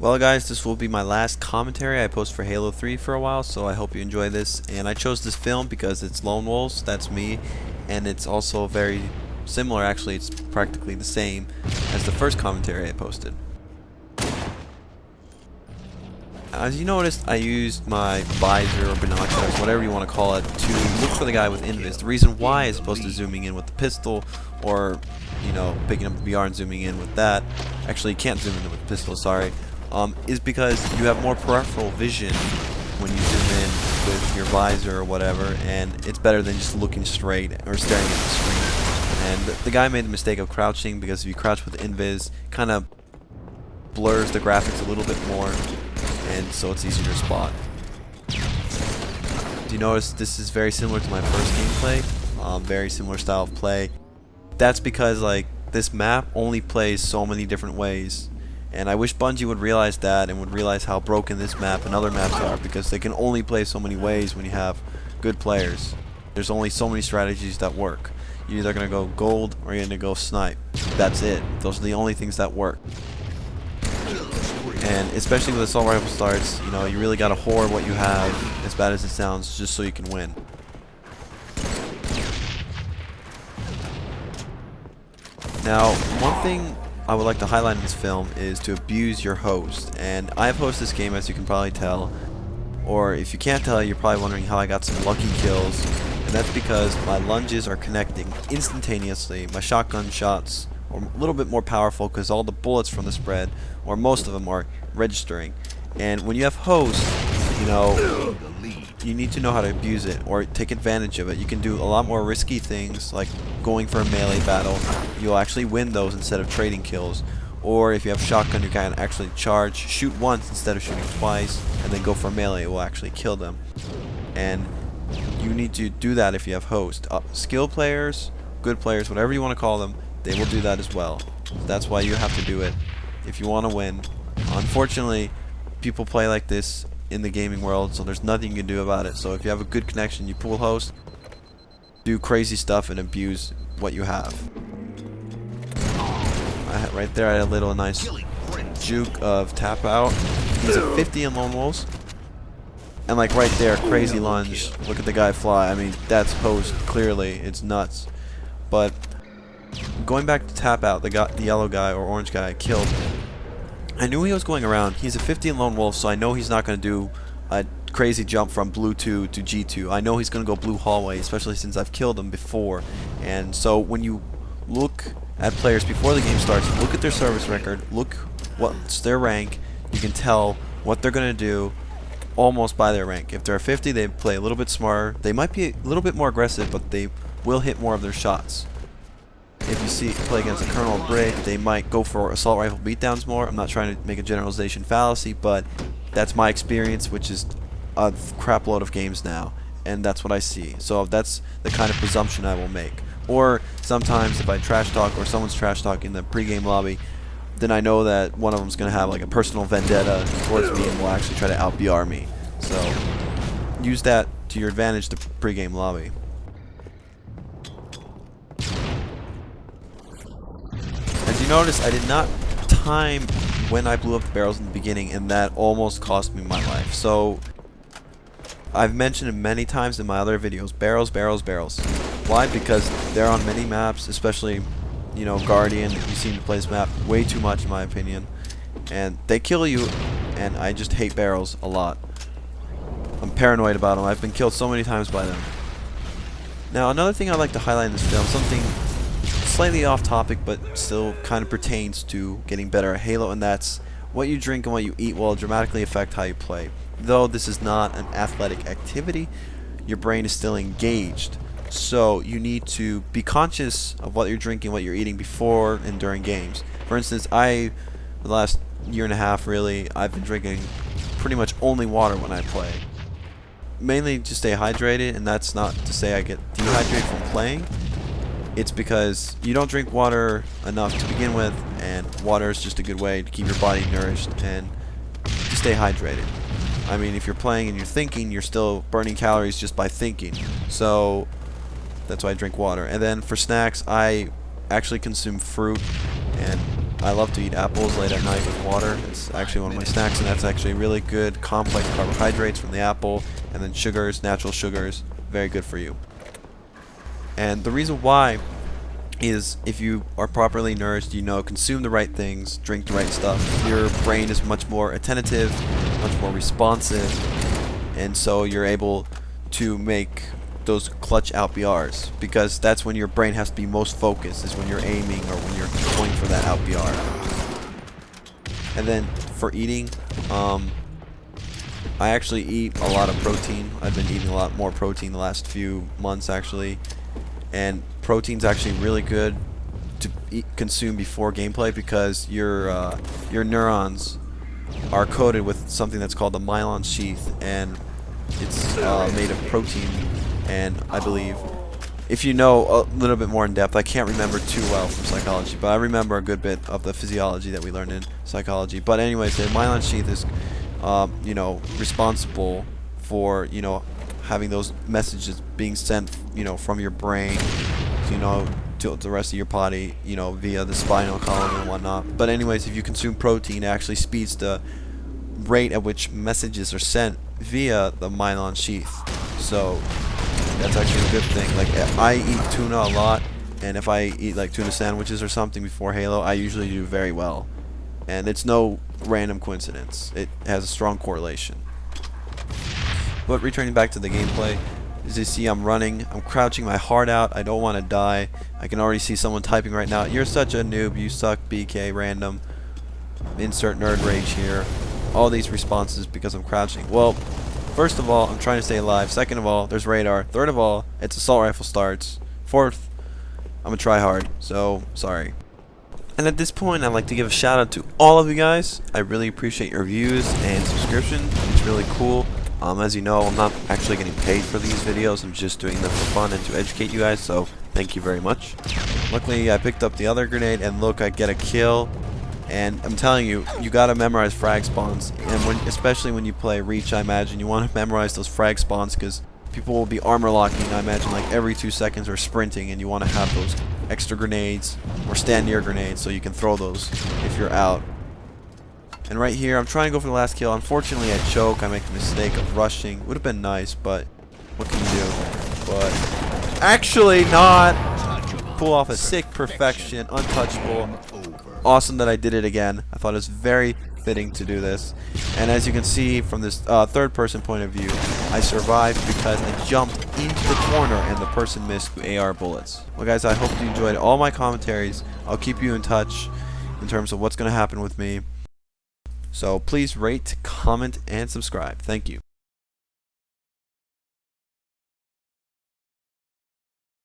Well guys, this will be my last commentary. I post for Halo 3 for a while, so I hope you enjoy this. And I chose this film because it's Lone Wolves, that's me, and it's also very similar, actually it's practically the same as the first commentary I posted. As you noticed, I used my visor or binoculars, whatever you want to call it, to look for the guy with invis. The reason why is opposed to zooming in with the pistol or, you know, picking up the VR and zooming in with that. Actually, you can't zoom in with the pistol, sorry. Is because you have more peripheral vision when you zoom in with your visor or whatever, and it's better than just looking straight or staring at the screen. And the guy made the mistake of crouching, because if you crouch with invis, kind of blurs the graphics a little bit more, and so it's easier to spot. Do you notice this is very similar to my first gameplay? Very similar style of play. That's because like this map only plays so many different ways. And I wish Bungie would realize that and would realize how broken this map and other maps are, because they can only play so many ways when you have good players. There's only so many strategies that work. You're either going to go gold or you're going to go snipe. That's it. Those are the only things that work. And especially with assault rifle starts, you know, you really got to hoard what you have, as bad as it sounds, just so you can win. Now, one thing I would like to highlight in this film is to abuse your host. And I have hosted this game, as you can probably tell. Or if you can't tell, you're probably wondering how I got some lucky kills. And that's because my lunges are connecting instantaneously. My shotgun shots are a little bit more powerful because all the bullets from the spread, or most of them, are registering. And when you have host, you know, you need to know how to abuse it or take advantage of it. You can do a lot more risky things, like going for a melee battle. You'll actually win those instead of trading kills. Or if you have shotgun, you can actually charge, shoot once instead of shooting twice, and then go for melee. It will actually kill them. And you need to do that if you have host. Skill players, good players, whatever you want to call them, they will do that as well. That's why you have to do it if you want to win. Unfortunately, people play like this in the gaming world, so there's nothing you can do about it. So if you have a good connection, you pull host, do crazy stuff, and abuse what you have. Right there, I had a little nice juke of tap out. He's a 50 in Lone Wolves, and like right there, crazy lunge. Look at the guy fly. I mean, that's host. Clearly, it's nuts. But going back to tap out, the yellow guy or orange guy I killed. I knew he was going around. He's a 50 in Lone Wolf, so I know he's not going to do a crazy jump from blue 2 to G2. I know he's going to go blue hallway, especially since I've killed him before. And so when you look at players before the game starts, look at their service record, look what's their rank, you can tell what they're going to do almost by their rank. If they're a 50, they play a little bit smarter. They might be a little bit more aggressive, but they will hit more of their shots. If you play against a Colonel Brig, they might go for assault rifle beatdowns more. I'm not trying to make a generalization fallacy, but that's my experience, which is a crap load of games now, and that's what I see. So that's the kind of presumption I will make. Or sometimes if I trash talk or someone's trash talk in the pregame lobby, then I know that one of them's going to have like a personal vendetta towards me and will actually try to out-BR me. So use that to your advantage, the pregame lobby. As you notice, I did not time when I blew up the barrels in the beginning, and that almost cost me my life. So I've mentioned it many times in my other videos, barrels, barrels, barrels. Why? Because they're on many maps, especially, you know, Guardian. You seem to play this map way too much in my opinion, and they kill you, and I just hate barrels a lot. I'm paranoid about them. I've been killed so many times by them. Now, another thing I'd like to highlight in this film, something slightly off topic but still kind of pertains to getting better at Halo, and that's what you drink and what you eat will dramatically affect how you play. Though this is not an athletic activity, your brain is still engaged, so you need to be conscious of what you're drinking, what you're eating before and during games. For instance, the last year and a half really, I've been drinking pretty much only water when I play, mainly to stay hydrated. And that's not to say I get dehydrated from playing. It's because you don't drink water enough to begin with, and water is just a good way to keep your body nourished and to stay hydrated. I mean, if you're playing and you're thinking, you're still burning calories just by thinking. So that's why I drink water. And then for snacks, I actually consume fruit, and I love to eat apples late at night with water. It's actually one of my snacks, and that's actually really good complex carbohydrates from the apple, and then sugars, natural sugars, very good for you. And the reason why is if you are properly nourished, consume the right things, drink the right stuff, your brain is much more attentive, much more responsive, and so you're able to make those clutch out BRs, because that's when your brain has to be most focused, is when you're aiming or when you're going for that out BR. And then for eating, I actually eat a lot of protein. I've been eating a lot more protein the last few months actually, and protein's actually really good to consume before gameplay, because your neurons are coated with something that's called the myelin sheath, and it's made of protein. And I believe, if you know a little bit more in depth, I can't remember too well from psychology, but I remember a good bit of the physiology that we learned in psychology. But anyways, the myelin sheath is responsible for having those messages being sent from your brain to the rest of your body via the spinal column and whatnot. But anyways, if you consume protein, it actually speeds the rate at which messages are sent via the myelin sheath. So that's actually a good thing. Like, I eat tuna a lot, and if I eat like tuna sandwiches or something before Halo, I usually do very well. And it's no random coincidence. It has a strong correlation. But returning back to the gameplay, as you see, I'm running, I'm crouching my heart out, I don't want to die. I can already see someone typing right now, "You're such a noob, you suck, BK, random, insert nerd rage here." All these responses because I'm crouching. Well, first of all, I'm trying to stay alive. Second of all, there's radar. Third of all, it's assault rifle starts. Fourth, I'm a try hard, so sorry. And at this point, I'd like to give a shout out to all of you guys. I really appreciate your views and subscription. It's really cool. As you know, I'm not actually getting paid for these videos. I'm just doing them for fun and to educate you guys, so thank you very much. Luckily, I picked up the other grenade, and look, I get a kill. And I'm telling you, you gotta memorize frag spawns, and especially when you play Reach, I imagine you want to memorize those frag spawns, because people will be armor locking, I imagine, like every 2 seconds, or sprinting, and you want to have those extra grenades or stand near grenades so you can throw those if you're out. And right here, I'm trying to go for the last kill. Unfortunately, I choke. I make the mistake of rushing. Would have been nice, but what can you do? But actually not. Pull off a sick perfection, untouchable. Awesome that I did it again. I thought it was very fitting to do this. And as you can see from this third person point of view, I survived because I jumped into the corner and the person missed 2 AR bullets. Well guys, I hope you enjoyed all my commentaries. I'll keep you in touch in terms of what's going to happen with me. So please rate, comment, and subscribe. Thank you.